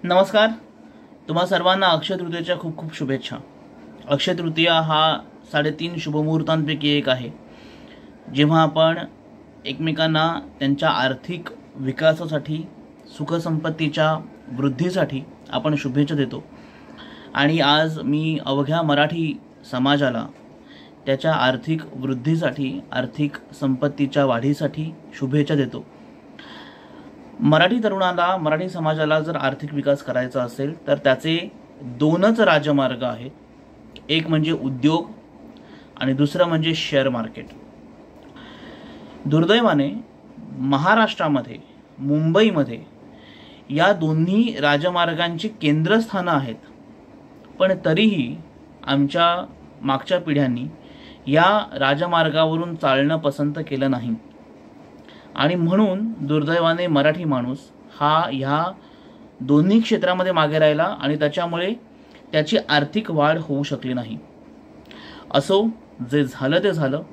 नमस्कार. तुम्हा सर्वांना अक्षय तृतीयेच्या खूप खूप शुभेच्छा. अक्षय तृतीया हा 3.5 शुभमुहूर्तांपैकी एक आहे, जेव्हा आपण एकमेकांना त्यांच्या आर्थिक विकासासाठी, सुखसंपत्तीच्या वृद्धीसाठी आपण शुभेच्छा देतो. आणि आज मी अवघ्या मराठी समाजाला त्याच्या आर्थिक वृद्धीसाठी, आर्थिक संपत्तीच्या वाढीसाठी शुभेच्छा देतो. मराठी तरुणाला, मराठी समाजाला जर आर्थिक विकास करायचा असेल तर त्याचे दोनच राजमार्ग आहेत. एक म्हणजे उद्योग आणि दुसरं म्हणजे शेअर मार्केट. दुर्दैवाने महाराष्ट्रामध्ये, मुंबईमध्ये या दोन्ही राजमार्गांची केंद्रस्थानं आहेत, पण तरीही आमच्या मागच्या पिढ्यांनी या राजमार्गावरून चालणं पसंत केलं नाही. आणि म्हणून दुर्दैवाने मराठी माणूस हा ह्या दोन्ही क्षेत्रामध्ये मागे राहिला आणि त्याच्यामुळे त्याची आर्थिक वाढ होऊ शकली नाही. असो, जे झालं ते झालं.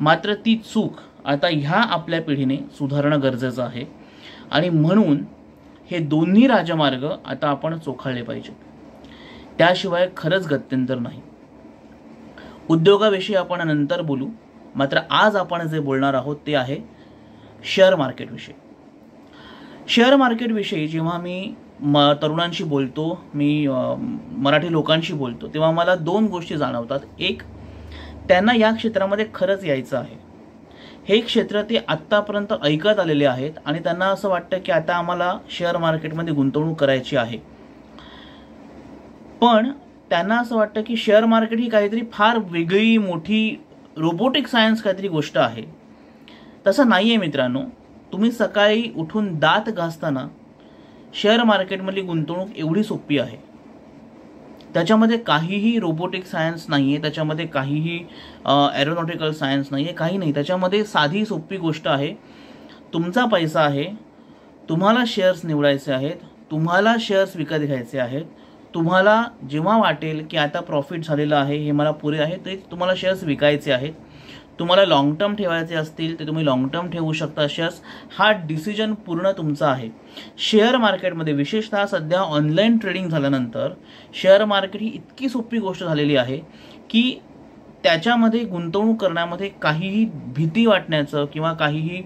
मात्र ती चूक आता ह्या आपल्या पिढीने सुधारणं गरजेचं आहे आणि म्हणून हे दोन्ही राजमार्ग आता आपण चोखाळले पाहिजेत. त्याशिवाय खरंच गत्यंतर नाही. उद्योगाविषयी आपण नंतर बोलू. मात्र आज आपण जे बोलणार आहोत ते आहे शेअर मार्केटविषयी. शेअर मार्केटविषयी जेव्हा मी तरुणांशी बोलतो, मी मराठी लोकांशी बोलतो, तेव्हा मला दोन गोष्टी जाणवतात. एक, त्यांना या क्षेत्रामध्ये खरंच यायचं आहे. हे क्षेत्र ते आत्तापर्यंत ऐकत आलेले आहेत आणि त्यांना असं वाटतं की आता आम्हाला शेअर मार्केटमध्ये गुंतवणूक करायची आहे. पण त्यांना असं वाटतं की शेअर मार्केट ही काहीतरी फार वेगळी, मोठी रोबोटिक सायन्स काहीतरी गोष्ट आहे. तसं नाही आहे मित्रांनो. तुम्ही सकाळी उठून दात घासताना शेअर मार्केटमधली गुंतवणूक एवढी सोपी आहे. त्याच्यामध्ये काहीही रोबोटिक सायन्स नाही आहे, त्याच्यामध्ये काहीही एरोनॉटिकल सायन्स नाही आहे, काही नाही. त्याच्यामध्ये साधी सोपी गोष्ट आहे. तुमचा पैसा आहे, तुम्हाला शेअर्स निवडायचे आहेत, तुम्हाला शेअर्स विकत घ्यायचे आहेत. तुम्हाला जेव्हा वाटेल की आता प्रॉफिट झालेलं आहे, हे मला पुरे आहे, ते तुम्हाला शेअर्स विकायचे आहेत. तुम्हाला लॉंग टर्म ठेवायचे असतील तर तुम्ही लॉंग टर्म ठेवू शकता शेअर्स. हा डिसिजन पूर्ण तुमचा आहे. शेअर मार्केटमध्ये विशेषतः सध्या ऑनलाईन ट्रेडिंग झाल्यानंतर शेअर मार्केट ही इतकी सोपी गोष्ट झालेली आहे की त्याच्यामध्ये गुंतवणूक करण्यामध्ये काहीही भीती वाटण्याचं किंवा काहीही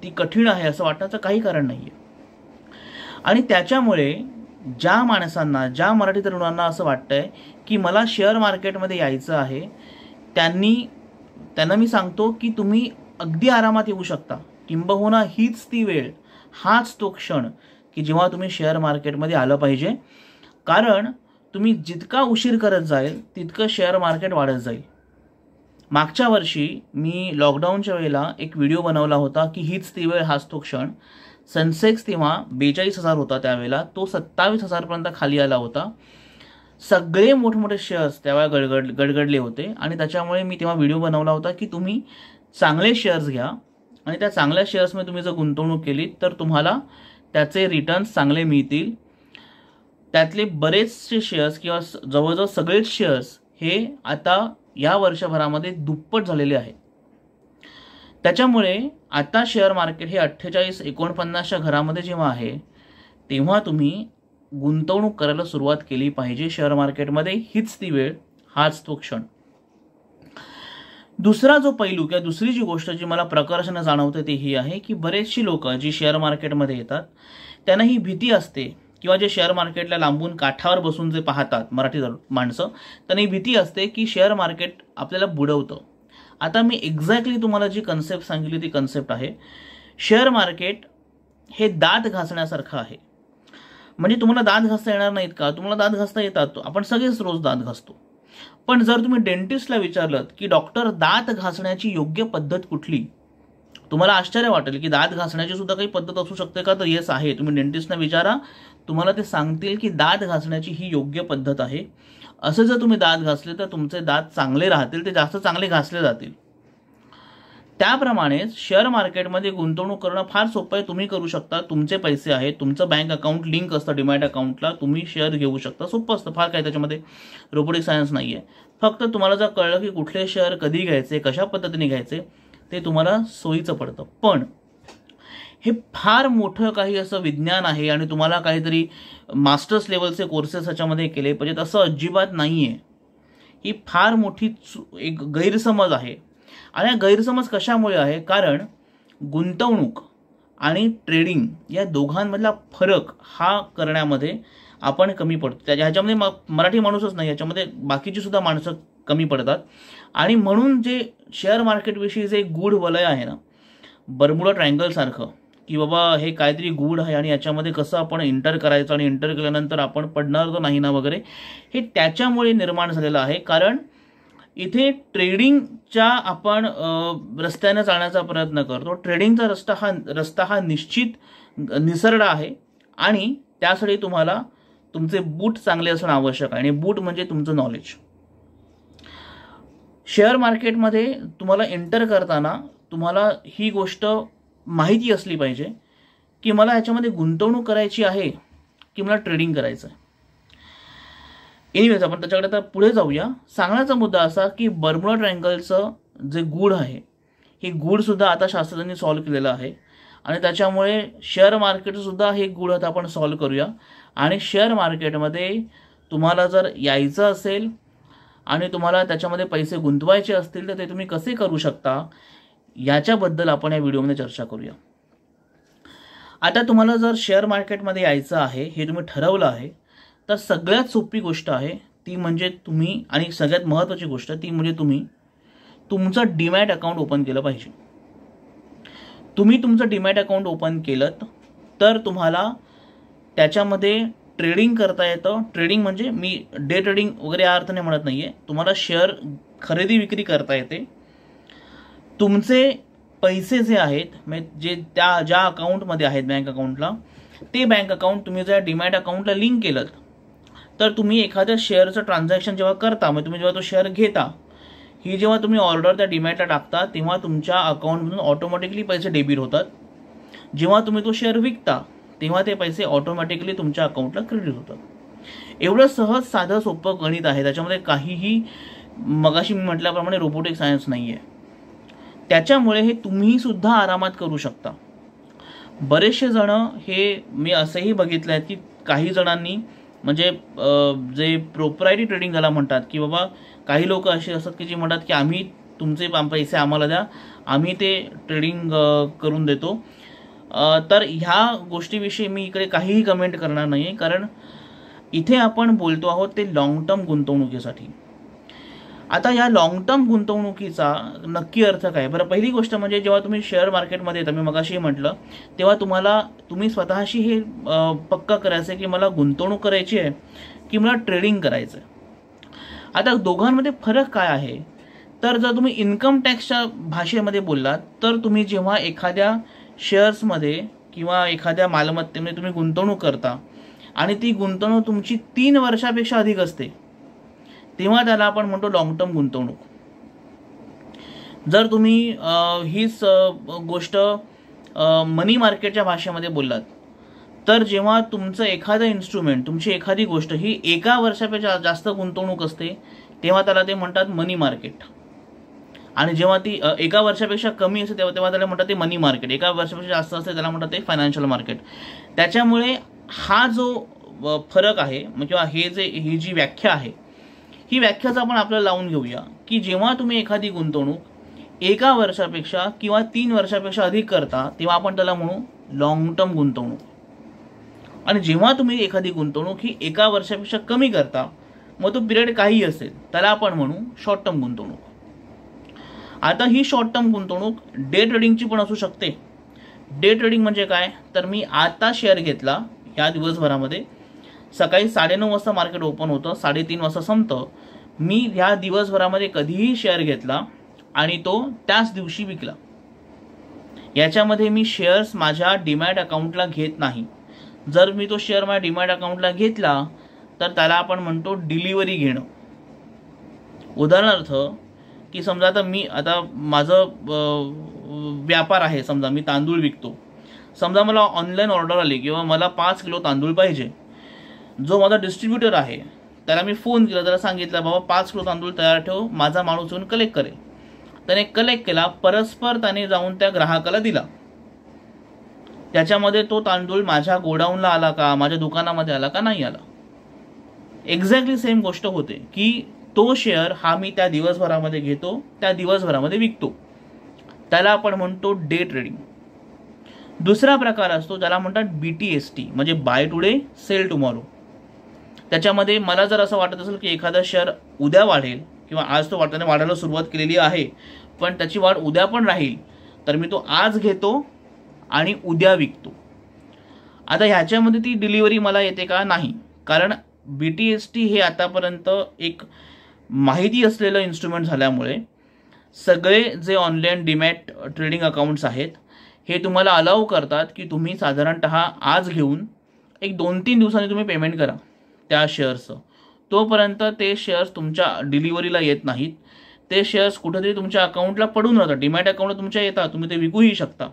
ती कठीण आहे असं वाटण्याचं काही कारण नाही आहे. आणि त्याच्यामुळे ज्या माणसांना, ज्या मराठी तरुणांना असं वाटतंय की मला शेअर मार्केटमध्ये यायचं आहे, त्यांना मी सांगतो की तुम्ही अगदी आरामात येऊ शकता. किंबहुना हीच ती वेळ, हाच तो क्षण की जेव्हा तुम्ही शेअर मार्केटमध्ये आलं पाहिजे. कारण तुम्ही जितका उशीर करत जाईल तितकं शेअर मार्केट वाढत जाईल. मागच्या वर्षी मी लॉकडाऊनच्या वेळेला एक व्हिडिओ बनवला होता की हीच ती वेळ, हाच तो क्षण. सेन्सेक्स तेव्हा 42,000 होता, त्यावेळेला तो 27,000 पर्यंत खाली आला होता. सगळे मोठमोठे शेअर्स त्यावेळेला गडगडले होते आणि त्याच्यामुळे मी तेव्हा व्हिडिओ बनवला होता की तुम्ही चांगले शेअर्स घ्या आणि त्या चांगल्या शेअर्समध्ये तुम्ही जर गुंतवणूक केली तर तुम्हाला त्याचे रिटर्न्स चांगले मिळतील. त्यातले बरेचसे शेअर्स किंवा जवळजवळ सगळेच शेअर्स हे आता या वर्षभरामध्ये दुप्पट झालेले आहेत. त्याच्यामुळे आता शेअर मार्केट हे 48-49च्या घरामध्ये जेव्हा आहे तेव्हा तुम्ही गुंतवणूक करायला सुरुवात केली पाहिजे शेअर मार्केटमध्ये. हीच ती वेळ, हाच तो क्षण. दुसरा जो पैलू किंवा दुसरी जी गोष्ट जी मला प्रकर्षाने जाणवते ती ही आहे की बरेचशी लोक जी शेअर मार्केटमध्ये येतात त्यांना ही भीती असते, किंवा जे शेअर मार्केटला लांबून काठावर बसून जे पाहतात मराठी माणसं, त्यांना ही भीती असते की शेअर मार्केट आपल्याला बुडवतं. आता मी एक्झॅक्टली तुम्हाला जी कन्सेप्ट सांगितली ती कन्सेप्ट आहे. शेअर मार्केट हे दात घासण्यासारखं आहे. म्हणजे तुम्हाला दात घासता येणार नाहीत का? तुम्हाला दात घासता येतात. आपण सगळेच रोज दात घासतो. पण जर तुम्ही डेंटिस्टला विचारलं की डॉक्टर दात घासण्याची योग्य पद्धत कुठली, तुम्हाला आश्चर्य वाटेल की दात घासण्याची सुद्धा काही पद्धत असू शकते का? तर येस आहे. तुम्ही डेंटिस्टला विचारा, तुम्हाला ते सांगतील की दात घासण्याची ही योग्य पद्धत आहे. असं जर तुम्ही दात घासले तर तुमचे दात चांगले राहतील, ते जास्त चांगले घासले जातील. त्याप्रमाणेच शेअर मार्केटमध्ये गुंतवणूक करणं फार सोपं आहे. तुम्ही करू शकता. तुमचे पैसे आहेत, तुमचं बँक अकाउंट लिंक असतं डीमॅट अकाउंटला, तुम्ही शेअर घेऊ शकता. सोपं असतं, फार काय त्याच्यामध्ये रोबोटिक सायन्स नाही आहे. फक्त तुम्हाला जर कळलं की कुठले शेअर कधी घ्यायचे, कशा पद्धतीने घ्यायचे, ते तुम्हाला सोयीचं पडतं. पण हे फार मोठं काही असं विज्ञान आहे आणि तुम्हाला काहीतरी मास्टर्स लेवलचे कोर्सेस ह्याच्यामध्ये केले पाहिजेत असं अजिबात नाही आहे. ही फार मोठी एक गैरसमज आहे. आणि हा गैरसमज कशामुळे आहे? कारण गुंतवणूक आणि ट्रेडिंग या दोघांमधला फरक हा करण्यामध्ये आपण कमी पडतो. ह्याच्यामध्ये मराठी माणूसच नाही, याच्यामध्ये बाकीची सुद्धा माणसं कमी पडतात. आणि म्हणून जे शेअर मार्केटविषयी जे गूढ वलय आहे ना, बर्मुडा ट्रायंगलसारखं, की बाबा हे काहीतरी गूढ आहे आणि याच्यामध्ये कसं आपण एंटर करायचं आणि एंटर केल्यानंतर आपण पडणार तर नाही ना वगैरे, हे त्याच्यामुळे निर्माण झालेलं आहे. कारण इथे ट्रेडिंगच्या आपण रस्त्याने चालण्याचा प्रयत्न करतो. ट्रेडिंगचा रस्ता हा निश्चित निसरडा आहे आणि त्यासाठी तुम्हाला तुमचे बूट चांगले असणं आवश्यक आहे. आणि बूट म्हणजे तुमचं नॉलेज. शेअर मार्केटमध्ये तुम्हाला एंटर करताना तुम्हाला ही गोष्ट माहिती असली पाहिजे की मला ह्याच्यामध्ये गुंतवणूक करायची आहे की मला ट्रेडिंग करायचं आहे. एनिवेज आपण त्याच्याकडे आता पुढे जाऊया. सांगण्याचा मुद्दा असा की बर्मुडा ट्रायंगलचं जे गूढ आहे हे गूढसुद्धा आता शास्त्रज्ञांनी सॉल्व्ह केलेलं आहे आणि त्याच्यामुळे शेअर मार्केटसुद्धा हे गूढ आता आपण सॉल्व्ह करूया. आणि शेअर मार्केटमध्ये तुम्हाला जर यायचं असेल आणि तुम्हाला त्याच्यामध्ये पैसे गुंतवायचे असतील तर ते तुम्ही कसे करू शकता याच्याबद्दल आपण या व्हिडिओमध्ये चर्चा करूया. आता तुम्हाला जर शेअर मार्केटमध्ये यायचं आहे हे तुम्ही ठरवलं आहे तर सगळ्यात सोपी गोष्ट आहे ती म्हणजे तुम्ही, आणि सगळ्यात महत्त्वाची गोष्ट ती म्हणजे तुम्ही तुमचं डीमॅट अकाउंट ओपन केलं पाहिजे. तुम्ही तुमचं डीमॅट अकाउंट ओपन केलं तर तुम्हाला त्याच्यामध्ये ट्रेडिंग करता येतं. ट्रेडिंग म्हणजे मी डे ट्रेडिंग वगैरे या अर्थाने म्हणत नाही आहे. तुम्हाला शेअर खरेदी विक्री करता येते. तुमचे पैसे जे आहेत म्हणजे जे ज्या अकाउंटमध्ये आहेत बँक अकाउंटला, ते बँक अकाउंट तुम्ही जर डीमॅट अकाउंटला लिंक केलं तर तुम्ही एखाद्या शेअरचं ट्रान्झॅक्शन जेव्हा करता, म्हणजे तुम्ही जेव्हा तो शेअर घेता, ही जेव्हा तुम्ही ऑर्डर त्या डीमॅटला टाकता तेव्हा तुमच्या अकाउंटमधून ऑटोमॅटिकली पैसे डेबिट होतात. जेव्हा तुम्ही तो शेअर विकता तेव्हा ते पैसे ऑटोमॅटिकली तुमच्या अकाउंटला क्रेडिट होतात. एवढं सहज साधं सोपं गणित आहे. त्याच्यामध्ये काहीही मगाशी मी म्हटल्याप्रमाणे रोबोटिक सायन्स नाही आहे. त्याच्यामुळे हे तुम्ही सुद्धा आरामात करू शकता. बरेचसे जण हे मी असंही बघितलं आहे की काही जणांनी म्हणजे जे प्रोप्रायटरी ट्रेडिंग ज्याला म्हणतात की बाबा काही लोक असे असतात की जे म्हणतात की आम्ही तुमचे पैसे आम्हाला द्या, आम्ही ते ट्रेडिंग करून देतो. तर ह्या गोष्टीविषयी मी इकडे काहीही कमेंट करणार नाही आहे, कारण इथे आपण बोलतो आहोत ते लॉंग टर्म गुंतवणुकीसाठी. आता या लॉंग टर्म गुंतवणुकीचा नक्की अर्थ काय? बरं, पहिली गोष्ट म्हणजे जेव्हा तुम्ही शेअर मार्केटमध्ये येता, मी मगाशी म्हटलं, तेव्हा तुम्ही स्वतःशी हे पक्का करायचं आहे की मला गुंतवणूक करायची आहे की मला ट्रेडिंग करायचं आहे. आता दोघांमध्ये फरक काय आहे? तर जर तुम्ही इन्कम टॅक्सच्या भाषेमध्ये बोललात तर तुम्ही जेव्हा एखाद्या शेअर्समध्ये किंवा एखाद्या मालमत्तेमध्ये तुम्ही गुंतवणूक करता आणि ती गुंतवणूक तुमची 3 वर्षापेक्षा अधिक असते तेव्हा त्याला आपण म्हणतो लॉंग टर्म गुंतवणूक. जर तुम्ही हीच गोष्ट मनी मार्केटच्या भाषेमध्ये बोललात तर जेव्हा तुमचं एखादं इन्स्ट्रुमेंट, तुमची एखादी गोष्ट ही 1 वर्षापेक्षा जास्त गुंतवणूक असते तेव्हा त्याला ते म्हणतात मनी मार्केट. आणि जेव्हा ती 1 वर्षापेक्षा कमी असते तेव्हा त्याला म्हणतात ते मनी मार्केट. 1 वर्षापेक्षा जास्त असते त्याला म्हणतात ते फायनान्शियल मार्केट. त्याच्यामुळे हा जो फरक आहे किंवा ही जी व्याख्या आहे ही व्याख्याच आपण आपल्याला लावून घेऊया की जेव्हा तुम्ही एखादी गुंतवणूक 1 वर्षापेक्षा किंवा 3 वर्षापेक्षा अधिक करता तेव्हा आपण त्याला म्हणू लॉंग टर्म गुंतवणूक. आणि जेव्हा तुम्ही एखादी गुंतवणूक ही 1 वर्षापेक्षा कमी करता, मग तो पिरियड काही असेल, त्याला आपण म्हणू शॉर्ट टर्म गुंतवणूक. आता ही शॉर्ट टर्म गुंतवणूक डे ट्रेडिंगची पण असू शकते. डे ट्रेडिंग म्हणजे काय? तर मी आता शेअर घेतला या दिवसभरामध्ये, सकाळी 9:30 वाजता मार्केट ओपन होतं, 3:30 वाजता संपतं, मी ह्या दिवसभरामध्ये कधीही शेअर घेतला आणि तो त्याच दिवशी विकला. याच्यामध्ये मी शेअर्स माझ्या डीमॅट अकाउंटला घेत नाही. जर मी तो शेअर माझ्या डीमॅट अकाउंटला घेतला तर त्याला आपण म्हणतो डिलिव्हरी घेणं. उदाहरणार्थ की समजा आता माझं व्यापार आहे, समजा मी तांदूळ विकतो. समजा मला ऑनलाईन ऑर्डर आली किंवा मला 5 किलो तांदूळ पाहिजे. जो माझा डिस्ट्रीब्युटर आहे त्याला मी फोन केला, त्याला सांगितलं बाबा 5 किलो तांदूळ तयार ठेव, माझा माणूस येऊन कलेक्ट करेल. त्याने कलेक्ट केला, परस्पर त्याने जाऊन त्या ग्राहकाला दिला. त्याच्यामध्ये तो तांदूळ माझ्या गोडाऊनला आला का, माझ्या दुकानामध्ये आला का नाही आला. एक्झॅक्टली सेम गोष्ट होते की तो शेअर हा मी त्या दिवसभरामध्ये घेतो, त्या दिवसभरामध्ये विकतो. त्याला आपण म्हणतो डे ट्रेडिंग. दुसरा प्रकार असतो ज्याला म्हणतात BTST, म्हणजे बाय टुडे सेल टुमॉरो. त्याच्यामध्ये मला जर असं वाटत असेल की एखादा शेअर उद्या वाढेल किंवा आज तो वाढायला सुरुवात केलेली आहे पण त्याची वाढ उद्या पण राहील, तर मी तो आज घेतो आणि उद्या विकतो. आता ह्याच्यामध्ये ती डिलिव्हरी मला येते का, नाही. कारण BTST हे आतापर्यंत एक माहिती असलेलं इन्स्ट्रुमेंट झाल्यामुळे सगळे जे ऑनलाईन डीमॅट ट्रेडिंग अकाउंट्स आहेत हे तुम्हाला अलाउ करतात की तुम्ही साधारणतः आज घेऊन एक 2-3 दिवसांनी तुम्ही पेमेंट करा त्या शेअर्सचं. तोपर्यंत ते शेअर्स तुमच्या डिलिव्हरीला येत नाहीत. ते शेअर्स कुठेतरी तुमच्या अकाउंटला पडून राहतात, डीमॅट अकाउंटला तुमच्या येतात, तुम्ही ते विकूही शकता.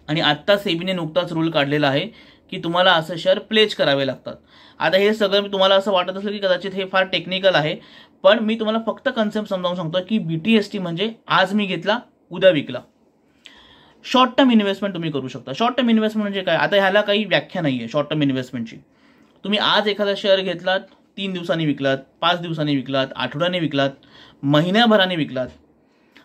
आणि आत्ता सेबीने नुकताच रूल काढलेला आहे की तुम्हाला असं शेअर प्लेज करावे लागतात. आता हे सगळं तुम्हाला असं वाटत असेल की कदाचित हे फार टेक्निकल आहे, पण मी तुम्हाला फक्त कन्सेप्ट समजावून सांगतो की BTST म्हणजे आज मी घेतला उद्या विकला. शॉर्ट टर्म इन्व्हेस्टमेंट तुम्ही करू शकता. शॉर्ट टर्म इन्व्हेस्टमेंट म्हणजे काय, आता ह्याला काही व्याख्या नाही आहे शॉर्ट टर्म इन्व्हेस्टमेंटची. तुम्ही आज एखादा शेअर घेतलात, 3 दिवसांनी विकलात, 5 दिवसांनी विकलात, आठवड्याने विकलात, महिन्याभराने विकलात.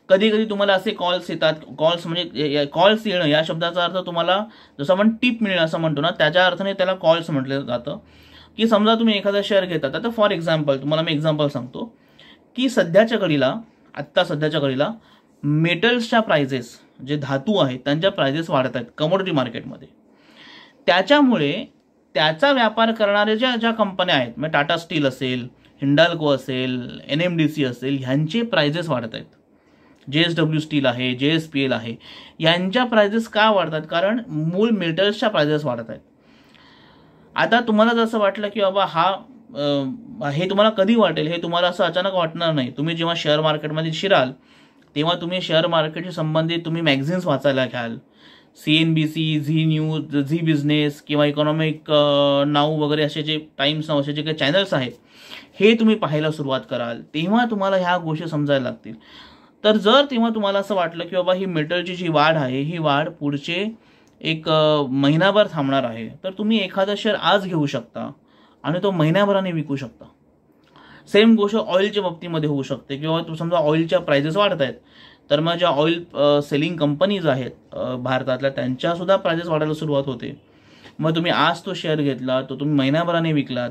कधी कधी तुम्हाला असे कॉल्स येतात. कॉल्स म्हणजे कॉल्स येणं या शब्दाचा अर्थ तुम्हाला जसं आपण टिप मिळणं असं म्हणतो ना, त्याच्या अर्थाने त्याला कॉल्स म्हटलं जातं. की समजा तुम्ही एखादा शेअर घेतात. आता फॉर एक्झाम्पल तुम्हाला मी एक्झाम्पल सांगतो की सध्याच्या घडीला मेटल्सच्या प्राइजेस, जे धातू आहेत त्यांच्या प्राइजेस वाढत आहेत कमोडिटी मार्केटमध्ये. त्याच्यामुळे त्याचा व्यापार करणारे ज्या कंपन्या आहेत, म्हणजे टाटा स्टील असेल, हिंडाल्को असेल, NMDC असेल, ह्यांचे प्राइजेस वाढत आहेत. JSW स्टील आहे, JSPL आहे, यांच्या प्राइजेस का वाढतात, कारण मूळ मेटल्सच्या प्राइजेस वाढत आहेत. आता तुम्हाला जर असं वाटलं की बाबा हे तुम्हाला कधी वाटेल, हे तुम्हाला असं अचानक वाटणार नाही. तुम्ही जेव्हा शेअर मार्केटमध्ये शिराल तेव्हा तुम्ही शेअर मार्केटशी संबंधित तुम्ही मॅगझिन्स वाचायला घ्याल. CNBC, Zee News, Zee Business किंवा इकॉनॉमिक नाऊ वगैरे असे जे टाइम्स नाऊ असे जे काही चॅनल्स आहेत हे तुम्ही पाहायला सुरुवात कराल, तेव्हा तुम्हाला ह्या गोष्टी समजायला लागतील. तर जर तेव्हा तुम्हाला असं वाटलं की बाबा ही मेटलची जी वाढ आहे ही वाढ पुढचे एक महिनाभर थांबणार आहे, तर तुम्ही एखादा शेअर आज घेऊ शकता आणि तो महिन्याभराने विकू शकता. सेम गोष्ट ऑइलच्या बाबतीमध्ये होऊ शकते. किंवा समजा ऑइलच्या प्राइजेस वाढत आहेत, तर मग ज्या ऑइल सेलिंग कंपनीज आहेत भारतातल्या त्यांच्यासुद्धा प्राइजेस वाढायला सुरुवात होते. मग तुम्ही आज तो शेअर घेतला, तो तुम्ही महिन्याभराने विकलात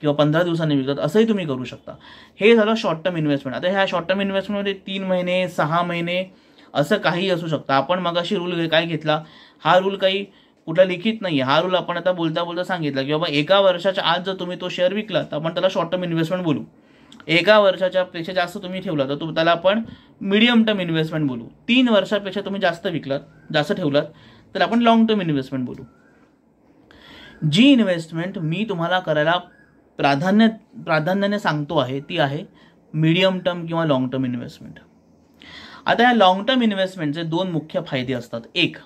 किंवा 15 दिवसांनी विकलात, असंही तुम्ही करू शकता. हे झालं शॉर्ट टर्म इन्व्हेस्टमेंट. आता ह्या शॉर्ट टर्म इन्व्हेस्टमेंटमध्ये 3 महिने, 6 महिने असं काही असू शकतं. आपण मगाशी रूल काय घेतला, हा रूल काही कुठला लिखित नाही आहे. हा रूल आपण आता बोलता बोलता सांगितला की बाबा 1 वर्षाच्या आत जर तुम्ही तो शेअर विकला तर आपण त्याला शॉर्ट टर्म इन्व्हेस्टमेंट बोलू. 1 वर्षाच्या पेक्षा जास्त तुम्ही ठेवला तर त्याला आपण मीडियम टर्म इन्व्हेस्टमेंट बोलू. 3 वर्षापेक्षा तुम्ही जास्त विकलात, जास्त ठेवलात तर आपण लॉंग टर्म इन्व्हेस्टमेंट बोलू. जी इन्व्हेस्टमेंट मी तुम्हाला करायला प्राधान्याने सांगतो आहे ती आहे मीडियम टर्म किंवा लॉंग टर्म इन्व्हेस्टमेंट. आता या लॉंग टर्म इन्व्हेस्टमेंटचे 2 मुख्य फायदे असतात. एक,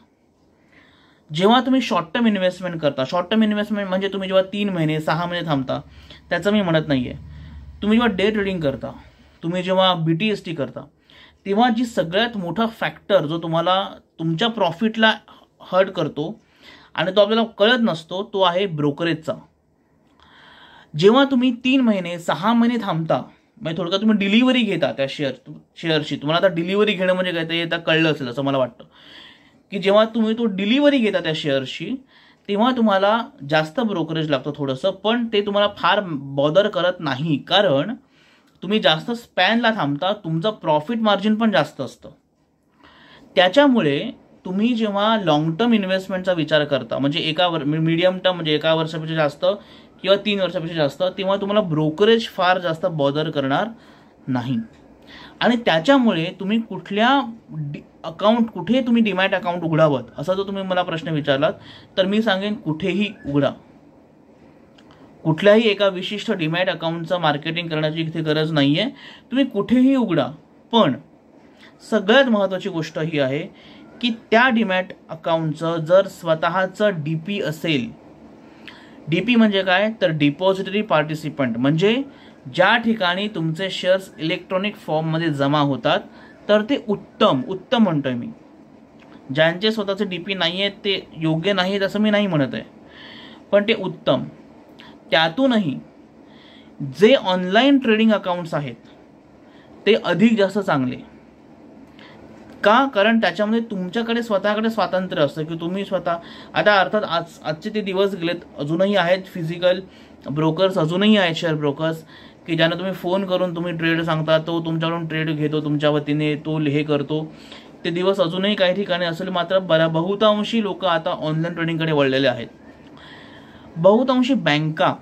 जेव्हा तुम्ही शॉर्ट टर्म इन्व्हेस्टमेंट करता, शॉर्ट टर्म इन्व्हेस्टमेंट म्हणजे तुम्ही जेव्हा 3 महिने 6 महिने थांबता त्याचं मी म्हणत नाही आहे. तुम्ही जेव्हा डे ट्रेडिंग करता, तुम्ही जेव्हा BTST करता, तेव्हा जी सगळ्यात मोठा फॅक्टर जो तुम्हाला तुमच्या प्रॉफिटला हर्ट करतो आणि तो आपल्याला कळत नसतो तो आहे ब्रोकरेजचा. जेव्हा तुम्ही 3 महिने 6 महिने थांबता, म्हणजे थोडक्यात तुम्ही डिलिव्हरी घेता त्या शेअरची. तुम्हाला आता डिलिव्हरी घेणं म्हणजे काय ते आता कळलं असेल असं मला वाटतं की जेव्हा तुम्ही तो डिलिव्हरी घेता त्या शेअरची तेव्हा तुम्हाला जास्त ब्रोकरेज लागतं थोडंसं, पण ते तुम्हाला फार बॉदर करत नाही कारण तुम्ही जास्त स्पॅनला थांबता, तुमचं प्रॉफिट मार्जिन पण जास्त असतं. त्याच्यामुळे तुम्ही जेव्हा लॉंग टर्म इन्व्हेस्टमेंटचा विचार करता, म्हणजे मीडियम टर्म म्हणजे 1 वर्षापेक्षा जास्त किंवा 3 वर्षापेक्षा जास्त, तेव्हा तुम्हाला ब्रोकरेज फार जास्त बॉदर करणार नाही. आणि त्याच्यामुळे तुम्ही कुठे तुम्ही डीमॅट अकाउंट उघडावं असा जो तुम्ही मला प्रश्न विचारलात तर मी सांगेन कुठेही उघडा. कुठल्याही एका विशिष्ट डीमॅट अकाउंटचं मार्केटिंग करण्याची इथे गरज नाही आहे. तुम्ही कुठेही उघडा, पण सगळ्यात महत्त्वाची गोष्ट ही आहे की त्या डीमॅट अकाउंटचं जर स्वतःचं DP असेल. DP म्हणजे काय, तर डिपॉझिटरी पार्टिसिपंट, म्हणजे ज्या ठिकाणी तुमचे शेअर्स इलेक्ट्रॉनिक फॉर्ममध्ये जमा होतात तर ते उत्तम म्हणतोय मी. ज्यांचे स्वतःचे DP नाही आहेत ते योग्य नाही आहेत असं मी नाही म्हणत आहे, पण ते उत्तम. त्यातूनही जे ऑनलाईन ट्रेडिंग अकाउंट्स आहेत ते अधिक जास्त चांगले. का? कारण त्याच्यामध्ये तुमच्याकडे स्वतःकडे स्वातंत्र्य असतं की तुम्ही स्वतः, आता अर्थात आजचे ते दिवस गेलेत, अजूनही आहेत फिजिकल ब्रोकर्स, अजूनही आहेत शेअर ब्रोकर्स की ज्यांना तुम्ही फोन करून तुम्ही ट्रेड सांगता, तो तुमच्याकडून ट्रेड घेतो तुमच्या वतीने, तो हे करतो. ते दिवस अजूनही काही ठिकाणी असेल, मात्र बहुतांशी लोक आता ऑनलाईन ट्रेडिंगकडे वळलेले आहेत. बहुतांशी बँका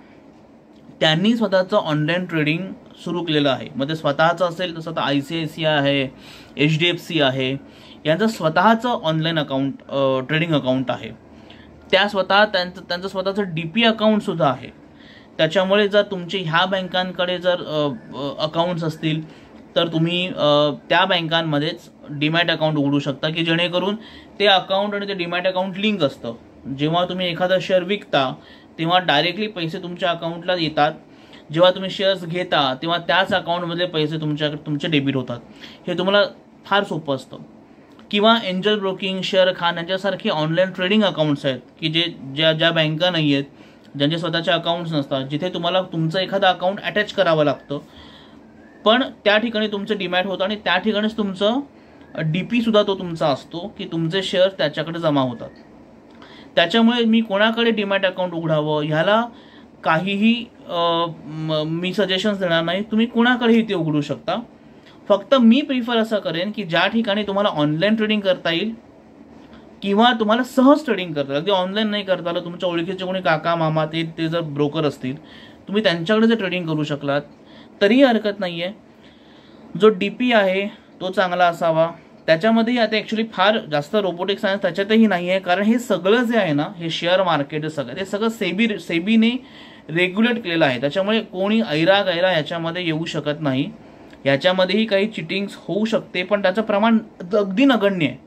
त्यांनी स्वतःचं ऑनलाईन ट्रेडिंग सुरू केलेलं आहे. मग ते स्वतःचं असेल तसं आता ICICI आहे, HDFC आहे, यांचं स्वतःचं ऑनलाईन अकाउंट ट्रेडिंग अकाउंट आहे. त्या त्यांचं स्वतःचं DP अकाउंटसुद्धा आहे. त्याच्यामुळे जर तुमचे ह्या बँकांकडे जर अकाउंट्स असतील तर तुम्ही त्या बँकांमध्येच डीमॅट अकाउंट उघडू शकता की जेणेकरून ते अकाउंट आणि ते डीमॅट अकाउंट लिंक असतं. जेव्हा तुम्ही एखादा शेअर विकता तेव्हा डायरेक्टली पैसे तुमच्या अकाउंटला येतात. जेव्हा तुम्ही शेअर्स घेता तेव्हा त्याच अकाउंटमधले पैसे तुमचे डेबिट होतात. हे तुम्हाला फार सोपं असतं. किंवा एंजल ब्रोकिंग, शेअर खान यांच्यासारखे ऑनलाईन ट्रेडिंग अकाउंट्स आहेत की ज्या बँका नाही आहेत, ज्यांचे स्वतःचे अकाउंट्स नसतात, जिथे तुम्हाला तुमचं एखादं अकाउंट अटॅच करावं लागतं, पण त्या ठिकाणी तुमचं डीमॅट होतं आणि त्या ठिकाणीच तुमचं DP सुद्धा तो तुमचा असतो की तुमचे शेअर्स त्याच्याकडे जमा होतात. त्याच्यामुळे मी कोणाकडे डीमॅट अकाउंट उघडावं ह्याला काहीही मी सजेशन्स देणार नाही. तुम्ही कोणाकडेही ते उघडू शकता. फक्त मी प्रिफर असं करेन की ज्या ठिकाणी तुम्हाला ऑनलाईन ट्रेडिंग करता येईल किंवा तुम्हाला सहज ट्रेडिंग करता येईल, अगदी ऑनलाईन नाही करता आलं, तुमच्या ओळखीचे कोणी काका मामा ते जर ब्रोकर असतील, तुम्ही त्यांच्याकडे जर ट्रेडिंग करू शकलात तरीही हरकत नाही आहे. जो DP आहे तो चांगला असावा. त्याच्यामध्येही आता ॲक्च्युली फार जास्त रोबोटिक सायन्स त्याच्यातही नाही आहे, कारण हे सगळं जे आहे ना, हे शेअर मार्केट सगळं ते सगळं सेबीने रेग्युलेट केलेलं आहे. त्याच्यामुळे कोणी ऐरा गैरा याच्यामध्ये येऊ शकत नाही. याच्यामध्येही काही चिटिंग्स होऊ शकते, पण त्याचं प्रमाण अगदी नगण्य आहे,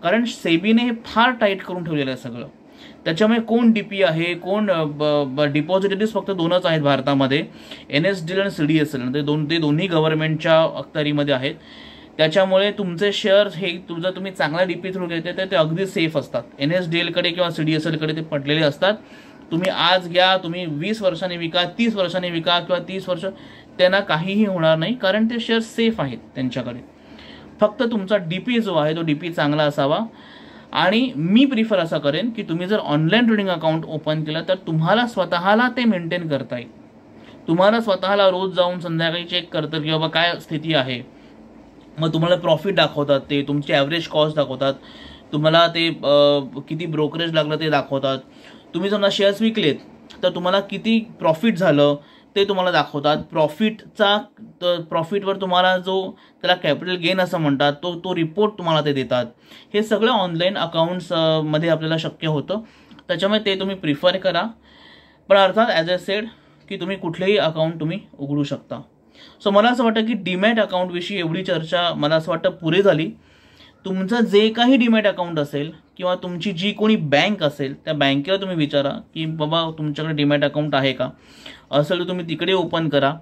कारण सेबीने हे फार टाईट करून ठेवलेलं आहे सगळं. त्याच्यामुळे कोण DP आहे, कोण डिपॉझिटरीज फक्त 2च आहेत भारतामध्ये, NSDL आणि CDSL. ते दोन्ही गव्हर्नमेंटच्या अखत्यारीमध्ये आहेत. त्याच्यामुळे तुमचे शेअर्स हे जर तुम्ही चांगला DP थ्रू घेते तर ते अगदी सेफ असतात. NSDL कडे किंवा CDSL कडे ते पडलेले असतात. तुम्ही आज घ्या, तुम्ही 20 वर्षांनी विका, 30 वर्षांनी विका किंवा 30 वर्ष, त्यांना काहीही होणार नाही, कारण ते शेअर सेफ आहेत त्यांच्याकडे. फक्त तुमचा DP जो आहे तो DP चांगला असावा. आणि मी प्रिफर असं करेन की तुम्ही जर ऑनलाईन ट्रेडिंग अकाउंट ओपन केलं तर तुम्हाला स्वतःला ते मेंटेन करता येईल. तुम्हाला स्वतःला रोज जाऊन संध्याकाळी चेक करतं की बाबा काय स्थिती आहे. मग तुम्हाला प्रॉफिट दाखवतात, ते तुमची ॲव्हरेज कॉस्ट दाखवतात, तुम्हाला ते किती ब्रोकरेज लागलं ते दाखवतात. तुम्ही समजा शेअर्स विकलेत तर तुम्हाला किती प्रॉफिट झालं ते तुम्हाला दाखवतात. प्रॉफिटवर तुम्हाला जो त्याला कॅपिटल गेन असं म्हणतात तो रिपोर्ट तुम्हाला ते देतात. हे सगळं ऑनलाईन अकाउंट्समध्ये आपल्याला शक्य होतं. त्याच्यामुळे ते तुम्ही प्रिफर करा. पण अर्थात ॲज अ सेड की तुम्ही कुठलेही अकाउंट तुम्ही उघडू शकता. सो मला असं वाटतं की डीमॅट अकाउंटविषयी एवढी चर्चा मला असं वाटतं पुरे झाली. तुमचं जे काही डीमॅट अकाउंट असेल किंवा तुमची जी कोणी बँक असेल त्या बँकेला तुम्ही विचारा की बाबा तुमच्याकडे डीमॅट अकाउंट आहे का. असेल तर तुम्ही तिकडे ओपन करा.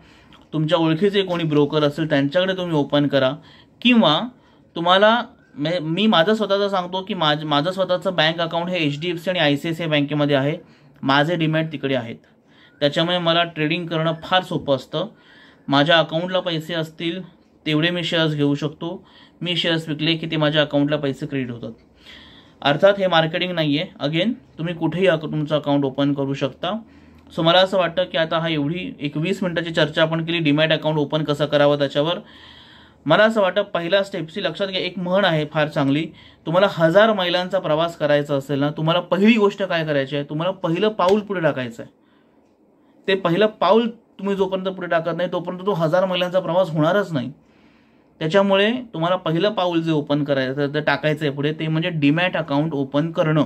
तुमच्या ओळखीचे कोणी ब्रोकर असेल त्यांच्याकडे तुम्ही ओपन करा. किंवा तुम्हाला मी माझं स्वतःचं सांगतो की माझं स्वतःचं बँक अकाउंट हे HDFC आणि ICICI बँकेमध्ये आहे. माझे डीमॅट तिकडे आहेत. त्याच्यामुळे मला ट्रेडिंग करणं फार सोपं असतं. माझ्या अकाउंटला पैसे असतील तेवढे मी शेअर्स घेऊ शकतो. मी शेअर्स विकले की ते माझ्या अकाउंटला पैसे क्रेडिट होतात. अर्थात हे मार्केटिंग नाही आहे. अगेन तुम्ही कुठेही तुमचं अकाउंट ओपन करू शकता. सो मला असं वाटतं की आता हा एवढी 20 मिनिटाची चर्चा आपण केली डीमॅट अकाउंट ओपन कसं करावं त्याच्यावर. मला असं वाटतं पहिल्या स्टेप्सची लक्षात घ्या. एक म्हण आहे फार चांगली, तुम्हाला 1000 मैलांचा प्रवास करायचा असेल ना, तुम्हाला पहिली गोष्ट काय करायची आहे, तुम्हाला पहिलं पाऊल पुढे टाकायचं आहे. ते पहिलं पाऊल तुम्ही जोपर्यंत पुढे टाकत नाही तोपर्यंत तो 1000 मैलांचा प्रवास होणारच नाही. त्याच्यामुळे तुम्हाला पहिलं पाऊल जे ओपन करायचं ते टाकायचं आहे पुढे, ते म्हणजे डीमॅट अकाउंट ओपन करणं.